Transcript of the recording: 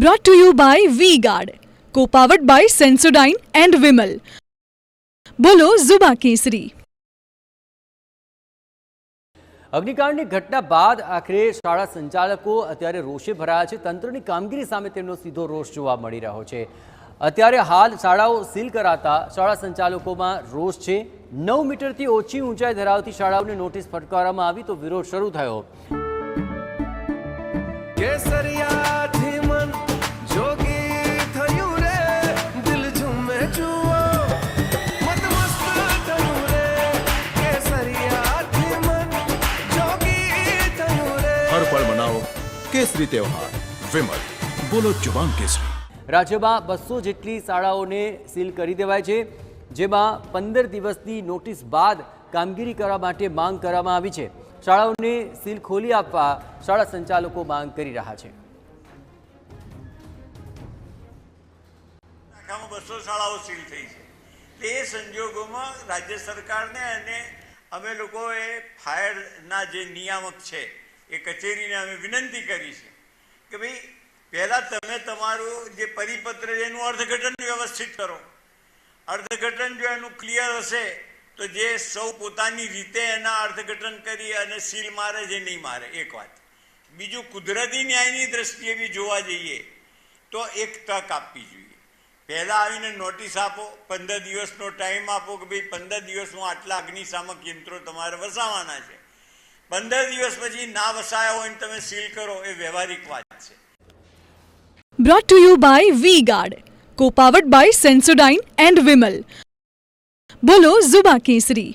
Brought to you by V-Guard, co-powered by Sensodyne and Vimal. બોલો ઝુબા કેસરી. અગ્નિકાંડની ઘટના બાદ આખરે શાળા સંચાલકો અત્યારે રોષે ભરાયા છે. તંત્રની કામગીરી સામે તેમનો સીધો રોષ જોવા મળી રહ્યો છે. અત્યારે હાલ શાળાઓ સીલ કરાતા શાળા સંચાલકોમાં રોષ છે. 9 મીટરથી ઓછી ઊંચાઈ ધરાવતી શાળાઓને નોટિસ ફટકારવામાં આવી તો વિરોધ શરૂ થયો. केसरी त्योहार विमल बोलो जुबान केसरी. રાજ્યમાં 200 જેટલી શાળાઓને સીલ કરી દેવાય છે, જેમાં 15 દિવસની નોટિસ બાદ કામગીરી કરવા માટે માંગ કરવામાં આવી છે. શાળાઓને સીલ ખોલી આપવા શાળા સંચાલકો માંગ કરી રહ્યા છે. આખામાં 200 શાળાઓ સીલ થઈ છે. તે સંજોગોમાં રાજ્ય સરકારને અને અમે લોકોએ ફાયરના જે નિયામક છે એ કચેરીને અમે વિનંતી કરી છે કે ભાઈ પહેલાં તમે તમારું જે પરિપત્ર છે એનું અર્થઘટન વ્યવસ્થિત કરો. અર્થઘટન જો એનું ક્લિયર હશે તો જે સૌ પોતાની રીતે એના અર્થઘટન કરી અને સીલ મારે છે નહીં મારે, એક વાત. બીજું, કુદરતી ન્યાયની દ્રષ્ટિએ બી જોવા જઈએ તો એક તક આપવી જોઈએ. પહેલાં આવીને નોટિસ આપો, 15 દિવસનો ટાઈમ આપો કે ભાઈ 15 દિવસમાં આટલા અગ્નિશામક યંત્રો તમારે વસાવવાના છે. 15 દિવસ પછી ના વસાયા હોય ને તમે સીલ કરો, એ વ્યવહારિક વાત છે. Brought to you by V-Guard, co-powered by Sensodyne and Vimal. બોલો ઝુબા કેસરી.